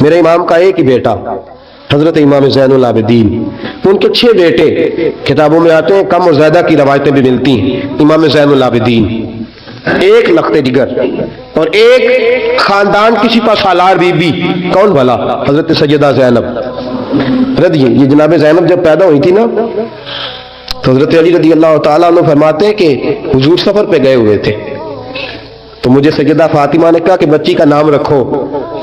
میرے امام کا ایک ہی بیٹا حضرت امام زین العابدین، ان کے 6 بیٹے کتابوں میں آتے ہیں، کم اور زیادہ کی روایتیں بھی ملتی ہیں۔ امام زین العابدین ایک لخت جگر اور ایک خاندان کی سپہ سالار بی بی، کون بھلا؟ حضرت سیدہ زینب رضی، یہ جناب زینب جب پیدا ہوئی تھی نا تو حضرت علی رضی اللہ تعالیٰ عنہ فرماتے ہیں کہ حضور سفر پہ گئے ہوئے تھے تو مجھے سیدہ فاطمہ نے کہا کہ بچی کا نام رکھو،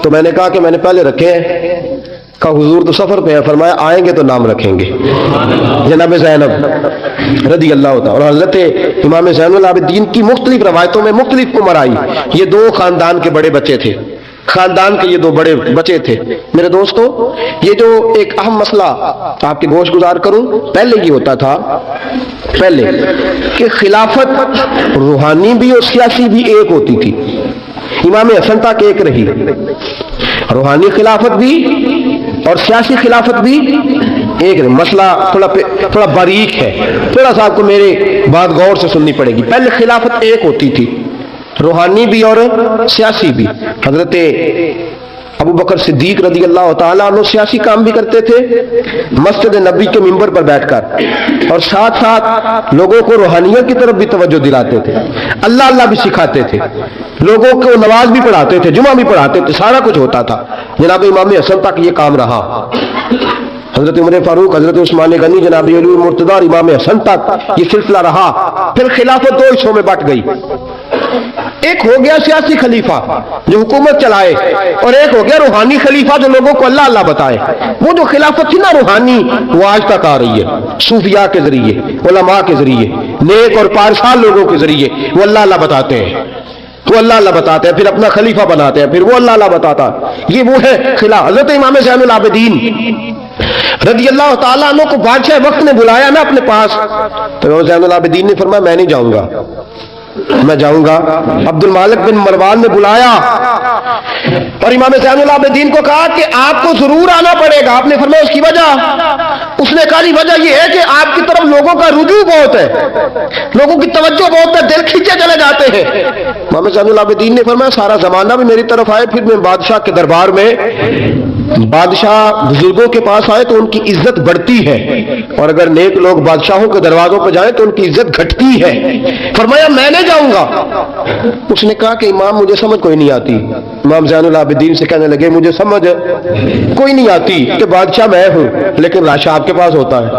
تو میں نے کہا کہ میں نے پہلے رکھے ہیں، کہا حضور تو سفر پہ ہے، فرمایا آئیں گے تو نام رکھیں گے، جناب زینب رضی اللہ تعالیٰ۔ اور حضرت امام زین العابدین کی مختلف روایتوں میں مختلف عمر آئی، یہ 2 خاندان کے بڑے بچے تھے، خاندان کے یہ 2 بڑے بچے تھے۔ میرے دوستو، یہ جو ایک اہم مسئلہ آپ کے گوش گزار کروں، پہلے یہ ہوتا تھا پہلے کہ خلافت روحانی بھی اور سیاسی بھی ایک ہوتی تھی، امام حسن تک ایک رہی، روحانی خلافت بھی اور سیاسی خلافت بھی ایک رہی۔ مسئلہ تھوڑا باریک ہے، تھوڑا سا آپ کو میرے بات غور سے سننی پڑے گی۔ پہلے خلافت ایک ہوتی تھی، روحانی بھی اور سیاسی بھی۔ حضرت ابو بکر صدیق رضی اللہ تعالیٰ عنہ سیاسی کام بھی کرتے تھے مسجد نبی کے ممبر پر بیٹھ کر، اور ساتھ ساتھ لوگوں کو روحانیت کی طرف بھی توجہ دلاتے تھے، اللہ اللہ بھی سکھاتے تھے، لوگوں کو نماز بھی پڑھاتے تھے، جمعہ بھی پڑھاتے تھے، سارا کچھ ہوتا تھا۔ جناب امام حسن تک یہ کام رہا، حضرت عمر فاروق، حضرت عثمان غنی، جناب علی المرتضیٰ اور امام حسن تک یہ سلسلہ رہا۔ پھر خلافت 2 حصوں میں بٹ گئی، ایک ہو گیا سیاسی خلیفہ جو حکومت چلائے، اور ایک ہو گیا روحانی خلیفہ جو لوگوں کو اللہ اللہ بتائے۔ وہ جو خلافت تھی نا روحانی، وہ آج تک آ رہی ہے، صوفیاء کے ذریعے، علماء کے ذریعے، نیک اور پارسال لوگوں کے ذریعے وہ اللہ اللہ بتاتے ہیں، وہ اللہ اللہ بتاتے ہیں، پھر اپنا خلیفہ بناتے ہیں، پھر وہ اللہ اللہ بتاتا ہے۔ یہ وہ ہے خلافت۔ حضرت امام زین العابدین رضی اللہ تعالیٰ عنہ کو بادشاہ وقت نے بلایا نا اپنے پاس، تو زین العابدین نے فرمایا میں نہیں جاؤں گا، میں جاؤں گا۔ عبد المالک بن مروان نے بلایا اور امام زین العابدین کو کہا کہ آپ کو ضرور آنا پڑے گا۔ آپ نے فرمایا اس کی وجہ؟ اس نے کہا وجہ یہ ہے کہ آپ کی طرف لوگوں کا رجوع بہت ہے، لوگوں کی توجہ بہت ہے، دل کھینچے چلے جاتے ہیں۔ امام زین العابدین نے فرمایا سارا زمانہ بھی میری طرف آئے، پھر میں بادشاہ کے دربار میں، بادشاہ بزرگوں کے پاس آئے تو ان کی عزت بڑھتی ہے، اور اگر نیک لوگ بادشاہوں کے دروازوں پہ جائیں تو ان کی عزت گھٹتی ہے۔ فرمایا میں نے جاؤں گا۔ اس نے کہا کہ امام مجھے سمجھ کوئی نہیں آتی۔ امام زین العابدین سے کہنے لگے مجھے سمجھ کوئی نہیں آتی کہ بادشاہ میں ہوں لیکن لاشا آپ کے پاس ہوتا ہے۔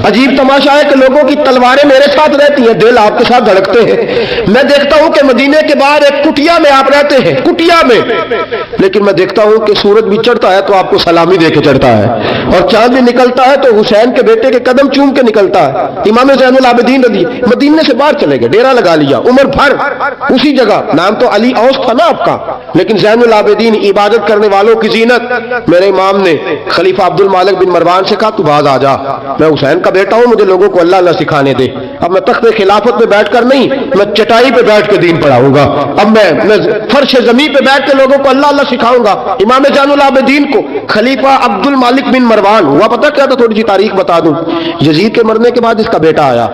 عجیب تماشا ہے کہ لوگوں کی تلواریں میرے ساتھ رہتی ہیں، دل آپ کے ساتھ دھڑکتے ہیں۔ میں دیکھتا ہوں کہ مدینے کے باہر ایک کٹیا میں آپ رہتے ہیں، کٹیا میں، لیکن میں دیکھتا ہوں کہ سورج بھی چڑھتا ہے تو آپ کو سلامی دے کے چڑھتا ہے، اور چاند بھی نکلتا ہے تو حسین کے بیٹے کے قدم چوم کے نکلتا ہے۔ امام زین العابدین رضی مدینے سے باہر چلے گئے، ڈیرا لگا لیا عمر بھر اسی جگہ، نام تو علی اوس تھا نا آپ کا، لیکن زین العابدین عبادت کرنے والوں کی زینت۔ میرے امام نے خلیفہ عبد المالک بن مروان سے کہا تو باز آ جا، میں حسین کا بیٹا ہوں، مجھے لوگوں کو اللہ اللہ سکھانے دے۔ اب میں تخت خلافت پہ بیٹھ کر نہیں، میں چٹائی پہ بیٹھ کے دین پڑھاؤں گا، اب میں فرش زمین پہ بیٹھ کے لوگوں کو اللہ اللہ سکھاؤں گا۔ امام زین العابدین کو خلیفہ عبد المالک بن مروان ہوا پتہ کیا تھا؟ تھوڑی سی تاریخ بتا دوں، یزید کے مرنے کے بعد اس کا بیٹا آیا،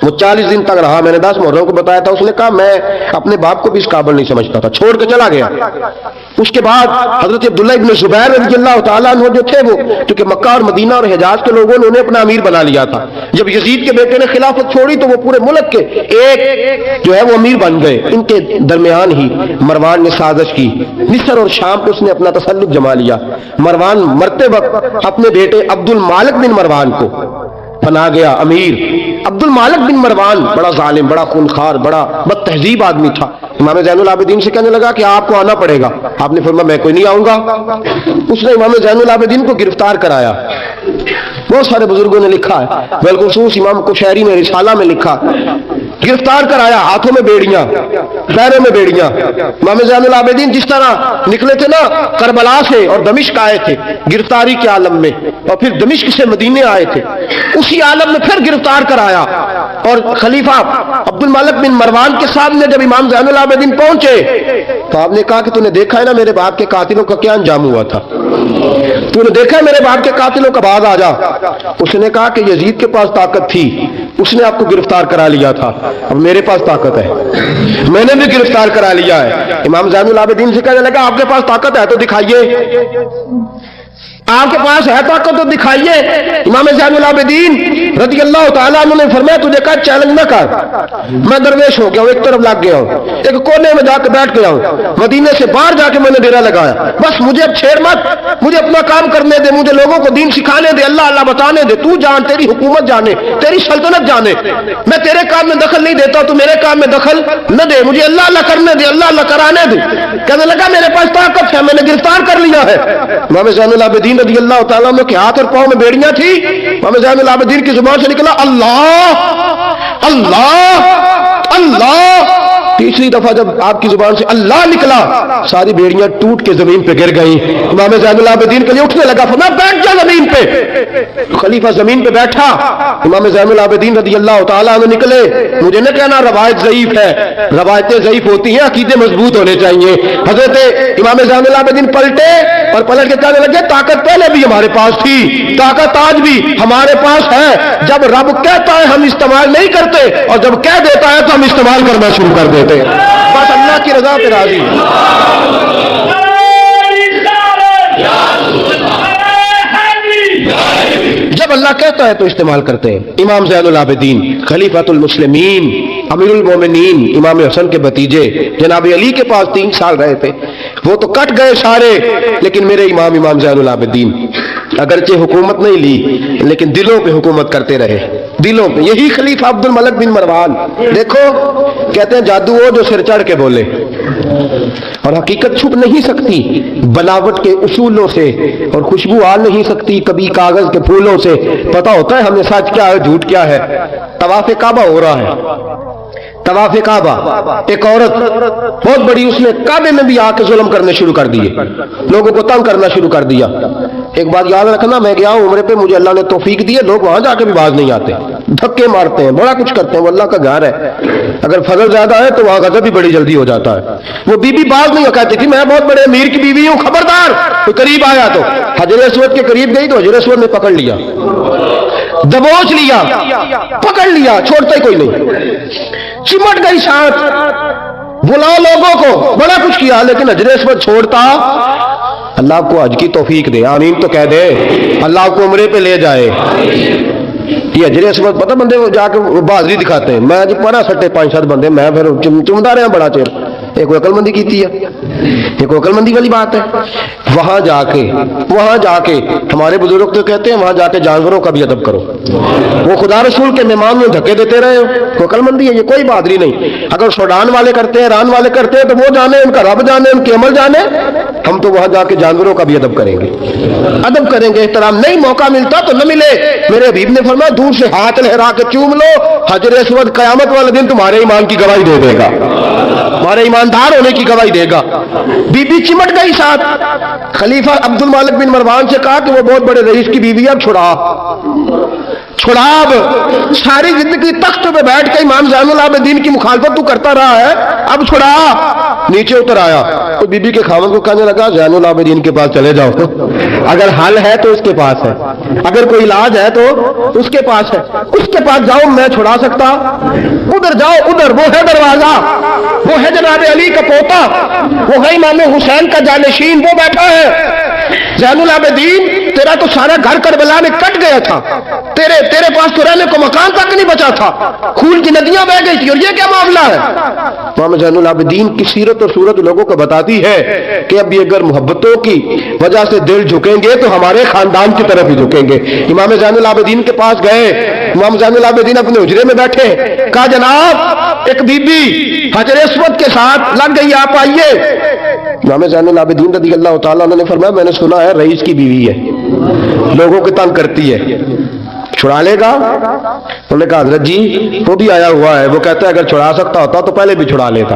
وہ 40 دن تک رہا، میں نے 10 محرم کو بتایا تھا، اس نے کہا میں اپنے باپ کو بھی اس قابل نہیں سمجھتا تھا، چھوڑ کے چلا گیا۔ اس کے بعد حضرت عبداللہ ابن زبیر رضی اللہ تعالیٰ عنہ جو تھے، وہ کیونکہ مکہ اور مدینہ اور حجاز کے لوگوں نے انہیں اپنا امیر بنا لیا تھا، جب یزید کے بیٹے نے خلافت چھوڑی تو وہ پورے ملک کے ایک جو ہے وہ امیر بن گئے۔ ان کے درمیان ہی مروان نے سازش کی، مصر اور شام پہ اس نے اپنا تسلط جما لیا۔ مروان مرتے وقت اپنے بیٹے عبد المالک بن مروان کو بنا گیا امیر۔ عبد المالک بن مروان بڑا ظالم، بڑا خونخوار، بڑا بد تہذیب آدمی تھا۔ امام زین العابدین سے کہنے لگا کہ آپ کو آنا پڑے گا، آپ نے فرمایا میں کوئی نہیں آؤں گا۔ اس نے امام زین العابدین کو گرفتار کرایا، بہت سارے بزرگوں نے لکھا ہے، بالخصوص امام کشیری نے رسالہ میں لکھا، گرفتار کرایا، ہاتھوں میں بیڑیاں، پیروں میں بیڑیاں۔ امام زین العابدین جس طرح نکلے تھے نا کربلا سے اور دمشق آئے تھے گرفتاری کے عالم میں، اور پھر دمشق سے مدینے آئے تھے، اسی عالم میں پھر گرفتار کرایا، اور خلیفہ عبد الملک بن مروان کے سامنے جب امام زین العابدین پہنچے تو آپ نے کہا کہ تو نے دیکھا ہے نا میرے باپ کے قاتلوں کا کیا انجام ہوا تھا، تو نے دیکھا ہے میرے باپ کے قاتلوں کا، باز آ جا۔ اس نے کہا کہ یزید کے پاس طاقت تھی، اس نے آپ کو گرفتار کرا لیا تھا، اب میرے پاس طاقت ہے، میں نے بھی گرفتار کرا لیا ہے۔ امام زین العابدین سے کہنے لگا آپ کے پاس طاقت ہے تو دکھائیے، آپ کے پاس ہے طاقت تو دکھائیے۔ امام زین العابدین رضی اللہ تعالیٰ عنہ نے فرمایا تجھے کہا چیلنج نہ کر، میں درویش ہو گیا ہوں، ایک طرف لگ گیا ہوں، ایک کونے میں جا کے بیٹھ گیا ہوں، مدینے سے باہر جا کے میں نے ڈیرا لگایا، بس مجھے اب چھیڑ مت، مجھے اپنا کام کرنے دے، مجھے لوگوں کو دین سکھانے دے، اللہ اللہ بتانے دے، تو جان، تیری حکومت جانے، تیری سلطنت جانے، میں تیرے کام میں دخل نہیں دیتا، تو میرے کام میں دخل نہ دے، مجھے اللہ اللہ کرنے دے، اللہ اللہ کرانے دے۔ کہنے لگا میرے پاس طاقت ہے، میں نے گرفتار کر لیا ہے۔ امام زین العابدین رضی اللہ تعالیٰ عنہ کے ہاتھ اور پاؤں میں بیڑیاں تھی، امام زین العابدین کی زبان سے نکلا اللہ اللہ اللہ۔ تیسری دفعہ جب آپ کی زبان سے اللہ نکلا ساری بیڑیاں ٹوٹ کے زمین پہ گر گئیں۔ امام زین العابدین کے لیے اٹھنے لگا، فرمایا بیٹھ جا زمین پہ۔ خلیفہ زمین پہ بیٹھا، امام زین العابدین رضی اللہ تعالیٰ عنہ نکلے۔ مجھے نہ کہنا روایت ضعیف ہے، روایتیں ضعیف ہوتی ہیں، عقیدے مضبوط ہونے چاہیے۔ حضرت امام زین العابدین پلٹے اور پلٹ کے کہنے لگے طاقت پہلے بھی ہمارے پاس تھی، طاقت آج بھی ہمارے پاس ہے، جب رب کہتا ہے ہم استعمال نہیں کرتے، اور جب کہہ دیتا ہے تو ہم استعمال کرنا شروع کر دیتے ہیں، بس اللہ کی رضا پہ راضی۔ جب اللہ کہتا ہے تو استعمال کرتے ہیں۔ امام زین العابدین خلیفۃ المسلمین امیر المومنین امام حسن کے بھتیجے جناب علی کے پاس 3 سال رہے تھے، وہ تو کٹ گئے سارے، لیکن میرے امام زین العابدین اگرچہ حکومت نہیں لی لیکن دلوں پہ حکومت کرتے رہے، دلوں پہ۔ یہی خلیفہ عبد الملک بن مروان، دیکھو کہتے ہیں جادو وہ جو سر چڑھ کے بولے، اور حقیقت چھپ نہیں سکتی بناوٹ کے اصولوں سے، اور خوشبو آ نہیں سکتی کبھی کاغذ کے پھولوں سے، پتہ ہوتا ہے ہمیں سچ کیا ہے جھوٹ کیا ہے۔ طواف کعبہ ہو رہا ہے، طواف کعبہ، ایک عورت بہت بڑی، اس نے کعبے میں بھی آ کے ظلم کرنے شروع کر دیے، لوگوں کو تنگ کرنا شروع کر دیا۔ ایک بات یاد رکھنا، میں گیا ہوں عمرے پہ، مجھے اللہ نے توفیق دی ہے، لوگ وہاں جا کے بھی باز نہیں آتے، دھکے مارتے ہیں، بڑا کچھ کرتے ہیں، وہ اللہ کا گھر ہے، اگر فضل زیادہ ہے تو وہاں غضب بھی بڑی جلدی ہو جاتا ہے۔ وہ بی بی باز نہیں کہتی تھی میں بہت بڑے امیر کی بیوی ہوں، خبردار کوئی قریب آیا تو حجر اسود کے قریب گئی تو حجر اسود نے پکڑ لیا، دبوچ لیا، پکڑ لیا، چھوڑتا ہی کوئی نہیں، چمٹ گئی ساتھ، بلاؤ لوگوں کو، بڑا کچھ کیا، لیکن حجر اسود چھوڑتا۔ اللہ آپ کو حج کی توفیق دے، آمین تو کہہ دے، اللہ آپ کو عمرے پہ لے جائے۔ یہ حجر اسود پتہ بندے جا کے بہادری دکھاتے ہیں، میں جی پڑا سٹے 5-7 بندے، میں پھر چمدا رہا بڑا چیر، ایک عقل مندی کیتی ہے، ایک عقل مندی والی بات ہے۔ وہاں جا کے ہمارے بزرگ تو کہتے ہیں وہاں جا کے جانوروں کا بھی ادب کرو، وہ خدا رسول کے مہمان میں دھکے دیتے رہے ہو، کوئی عقل مندی ہے، یہ کوئی بہادری نہیں۔ اگر سوڈان والے کرتے ہیں، ایران والے کرتے ہیں تو وہ جانے، ان کا رب جانے، ان کے عمل جانے، ہم تو وہاں جا کے جانوروں کا بھی ادب کریں گے، ادب کریں گے، احترام۔ نہیں موقع ملتا تو نہ ملے، میرے حبیب نے فرمایا دور سے ہاتھ لہرا کے چوم لو، حجر اسود قیامت والے دن تمہارے ایمان کی گواہی دے دے گا، تمہارے ایماندار ہونے کی گواہی دے گا۔ بی بی چمٹ گئی ساتھ، خلیفہ عبد الملک بن مروان سے کہا کہ وہ بہت بڑے رئیس کی بیوی، اب چھڑا، اب ساری زندگی تخت پہ بیٹھ کے امام زین العابدین کی مخالفت تو کرتا رہا ہے، اب چھڑا۔ نیچے اتر آیا تو بی بی کے خاوند کو کہنے لگا زین العابدین کے پاس چلے جاؤ، اگر حل ہے تو اس کے پاس ہے، اگر کوئی علاج ہے تو اس کے پاس ہے، اس کے پاس جاؤ، میں چھڑا سکتا، ادھر جاؤ، ادھر وہ ہے دروازہ، وہ ہے جناب علی کا پوتا، وہ ہے امام حسین کا جانشین، وہ بیٹھا ہے۔ زین العابدین تیرا تو سارا گھر کربلا میں کٹ گیا تھا، تیرے پاس تو رہنے کو مکان تک نہیں بچا تھا، خون کی ندیاں بہ گئی تھی، اور یہ کیا معاملہ ہے؟ امام زین العابدین کی سیرت اور صورت لوگوں کو بتاتی ہے کہ اب یہ اگر محبتوں کی وجہ سے دل جھکیں گے تو ہمارے خاندان کی طرف ہی جھکیں گے۔ امام زین العابدین کے پاس گئے، امام زین العابدین اپنے حجرے میں بیٹھے، کہا جناب ایک بی بی حجر اسود کے ساتھ لگ گئی، آپ آئیے۔ امام زین العابدین رضی اللہ تعالیٰ عنہ نے فرمایا میں نے سنا ہے رئیس کی بیوی ہے، لوگوں کو تنگ کرتی ہے، چھڑا لے گا؟ انہوں نے کہا حضرت جی وہ بھی آیا ہوا ہے، وہ کہتا ہے اگر چھڑا سکتا ہوتا تو پہلے بھی چھڑا لیتا۔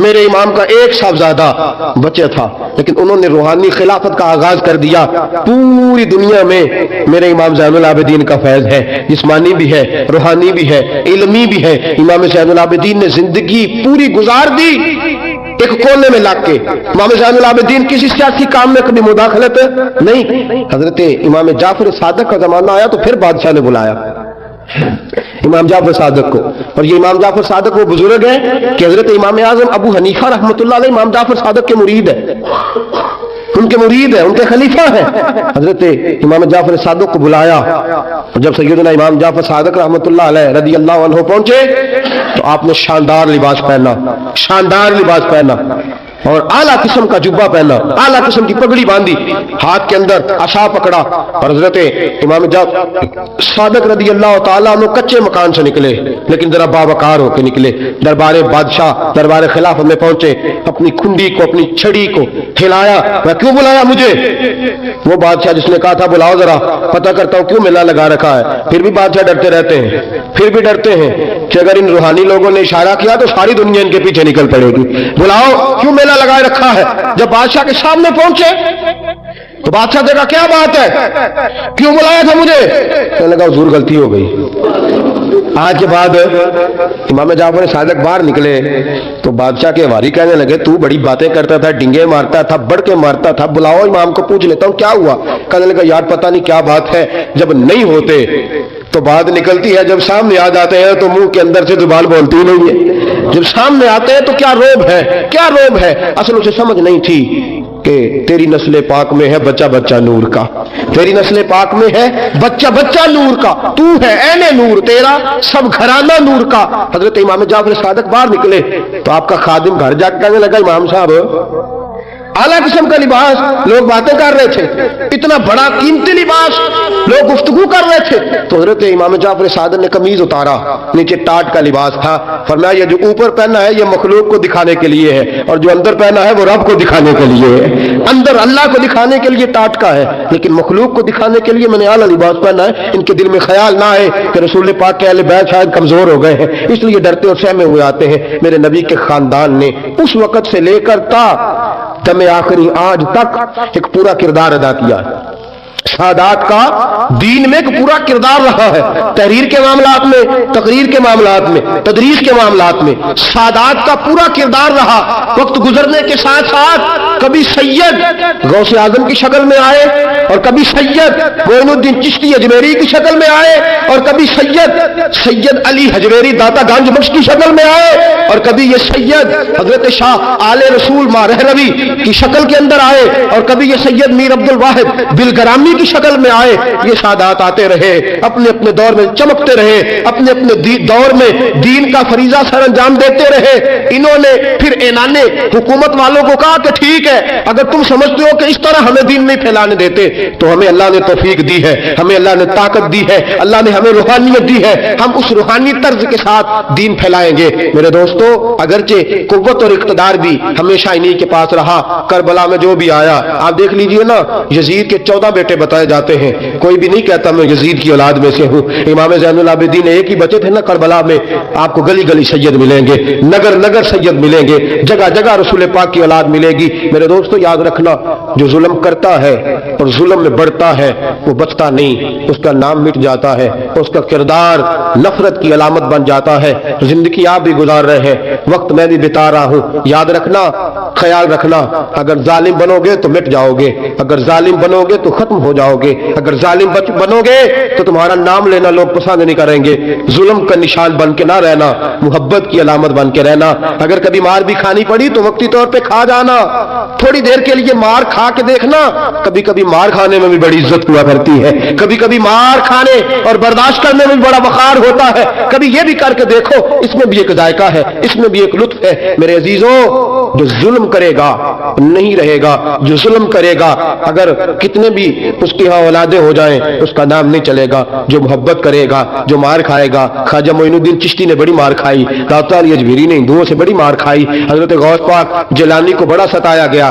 میرے امام کا ایک صاحبزادہ بچہ تھا، لیکن انہوں نے روحانی خلافت کا آغاز کر دیا۔ پوری دنیا میں میرے امام زین العابدین کا فیض ہے، جسمانی بھی ہے، روحانی بھی ہے، علمی بھی ہے۔ امام زین العابدین نے زندگی پوری گزار دی ایک کونے میں لگ کے۔ امام زین العابدین کسی سیاسی کام میں کبھی مداخلت نہیں۔ حضرت امام جعفر صادق کا زمانہ آیا تو پھر بادشاہ نے بلایا امام جعفر صادق کو، اور یہ امام جعفر صادق وہ بزرگ ہیں کہ حضرت امام اعظم ابو حنیفہ رحمۃ اللہ علیہ امام جعفر صادق کے مرید ہے، ان کے مرید ہیں، ان کے خلیفہ ہیں۔ حضرت امام جعفر صادق کو بلایا، اور جب سیدنا امام جعفر صادق رحمۃ اللہ علیہ رضی اللہ عنہ پہنچے تو آپ نے شاندار لباس پہنا، شاندار لباس پہنا، اور اعلیٰ قسم کا جبہ پہنا، اعلیٰ قسم کی پگڑی باندھی، ہاتھ کے اندر عصا پکڑا، اور حضرت امام جعفر صادق رضی اللہ تعالیٰ عنہ کچے مکان سے نکلے لیکن ذرا باوقار ہو کے نکلے، دربار بادشاہ، دربار خلافت میں پہنچے، اپنی کھنڈی کو، اپنی چھڑی کو ہلایا۔ میں کیوں بلایا مجھے؟ وہ بادشاہ جس نے کہا تھا بلاؤ ذرا پتہ کرتا ہوں کیوں میلہ لگا رکھا ہے۔ پھر بھی بادشاہ ڈرتے رہتے ہیں، پھر بھی ڈرتے ہیں کہ اگر ان روحانی لوگوں نے اشارہ کیا تو ساری دنیا ان کے پیچھے نکل پڑے گی، بلاؤ کیوں میلہ لگائے رکھا ہے۔ جب بادشاہ کے سامنے پہنچے تو بادشاہ دیکھا کیا بات ہے، کیوں بلایا تھا مجھے؟ کہنے لگا حضور غلطی ہو گئی۔ آج کے بعد امام جعفر صادق باہر نکلے تو بادشاہ کے واری کہنے لگے تو بڑی باتیں کرتا تھا، ڈنگے مارتا تھا، بڑھ کے مارتا تھا، بلاؤ امام کو پوچھ لیتا ہوں کیا ہوا۔ کہنے لگا یار پتہ نہیں کیا بات ہے، جب نہیں ہوتے تو بات نکلتی ہے، جب سامنے آ جاتے ہیں تو منہ کے اندر سے زبان بولتی نہیں ہے، جب سامنے آتے ہیں تو کیا روب ہے، کیا روب ہے۔ اصل اسے سمجھ نہیں تھی کہ تیری نسل پاک میں ہے بچہ بچہ نور کا، تیری نسل پاک میں ہے بچہ بچہ نور کا، تو ہے عین نور، تیرا سب گھرانہ نور کا۔ حضرت امام جعفر صادق باہر نکلے تو آپ کا خادم گھر جا کے کہنے لگا امام صاحب اعلیٰ قسم کا لباس، لوگ باتیں کر رہے تھے، اتنا بڑا قیمتی لباس، لوگ گفتگو کر رہے تھے۔ تو حضرت امام جعفر صادق نے قمیض اتارا، نیچے ٹاٹ کا لباس تھا، فرمایا یہ جو اوپر پہنا ہے یہ مخلوق کو دکھانے کے لیے ہے، اور جو اندر پہنا ہے وہ رب کو دکھانے کے لیے ہے۔ اندر اللہ کو دکھانے کے لیے ٹاٹ کا ہے، لیکن مخلوق کو دکھانے کے لیے میں نے اعلیٰ لباس پہنا ہے۔ ان کے دل میں خیال نہ آئے کہ رسول پاک کے اہل بیت شاید کمزور ہو گئے ہیں، اس لیے ڈرتے اور سہمے ہوئے آتے ہیں۔ میرے نبی کے خاندان نے اس وقت سے لے کر تا دم آخری آج تک ایک پورا کردار ادا کیا ہے۔ سادات کا دین میں ایک پورا کردار رہا ہے، تحریر کے معاملات میں، تقریر کے معاملات میں، تدریس کے معاملات میں سادات کا پورا کردار رہا۔ وقت گزرنے کے ساتھ ساتھ کبھی سید غوث اعظم کی شکل میں آئے، اور کبھی سید معین الدین چشتی اجمیری کی شکل میں آئے، اور کبھی سید علی حجویری داتا گنج بخش کی شکل میں آئے، اور کبھی یہ سید حضرت شاہ آل رسول ماہ رہروی کی شکل کے اندر آئے، اور کبھی یہ سید میر عبد الواحد بلگرامی کی شکل میں آئے۔ یہ سادات آتے رہے، اپنے اپنے دور میں چمکتے رہے، اپنے اپنے دور میں دین کا فریضہ سر انجام دیتے رہے۔ انہوں نے پھر اعلان حکومت والوں کو کہا کہ ٹھیک ہے، اگر تم سمجھتے ہو کہ اس طرح ہمیں دین نہیں پھیلانے دیتے تو ہمیں اللہ نے توفیق دی ہے، ہمیں اللہ نے طاقت دی ہے، اللہ نے ہمیں روحانیت دی ہے، ہم اس روحانی طرز کے ساتھ دین پھیلائیں گے۔ میرے دوستو اگرچہ قوت اور اقتدار بھی ہمیشہ انہی کے پاس رہا، کربلا میں جو بھی آیا آپ دیکھ لیجئے نا، یزید کے 14 بیٹے بتائے جاتے ہیں، کوئی بھی نہیں کہتا میں یزید کی اولاد میں سے ہوں۔ امام زین العابدین ایک ہی بچے تھے نا کربلا میں، آپ کو گلی گلی سید ملیں گے، نگر نگر سید ملیں گے، جگہ جگہ رسول پاک کی اولاد ملے گی۔ میرے دوستو یاد رکھنا، جو ظلم کرتا ہے اور ظلم میں بڑھتا ہے وہ بچتا نہیں، اس کا نام مٹ جاتا ہے، اس کا کردار نفرت کی علامت بن جاتا ہے۔ زندگی آپ بھی گزار رہے ہیں، وقت میں بھی بتا رہا ہوں، یاد رکھنا، خیال رکھنا، اگر ظالم بنو گے تو مٹ جاؤ گے، اگر ظالم بنو گے تو ختم ہو جاؤ گے، اگر ظالم بنو گے تو تمہارا نام لینا لوگ پسند نہیں کریں گے۔ ظلم کا نشان بن کے نہ رہنا، محبت کی علامت بن کے رہنا۔ اگر کبھی مار بھی کھانی پڑی تو وقتی طور پہ کھا جانا، تھوڑی دیر کے لیے مار کھا کے دیکھنا، کبھی کبھی مار کھانے میں بھی بڑی عزت ہوا کرتی ہے، کبھی کبھی مار کھانے اور برداشت کرنے میں بھی بڑا وقار ہوتا ہے۔ کبھی یہ بھی کر کے دیکھو، اس میں بھی ایک ذائقہ ہے، اس میں بھی ایک لطف ہے۔ میرے عزیزوں، جو ظلم کرے گا نہیں رہے گا، جو ظلم کرے گا اگر کتنے بھی اس کی ہاں اولادیں ہو جائیں اس کا نام نہیں چلے گا۔ جو محبت کرے گا، جو مار کھائے گا، خواجہ معین الدین چشتی نے بڑی مار کھائی، داتا علی اجمیری نے ہندوؤں سے بڑی مار کھائی، حضرت غوث پاک جیلانی کو بڑا ستایا گیا،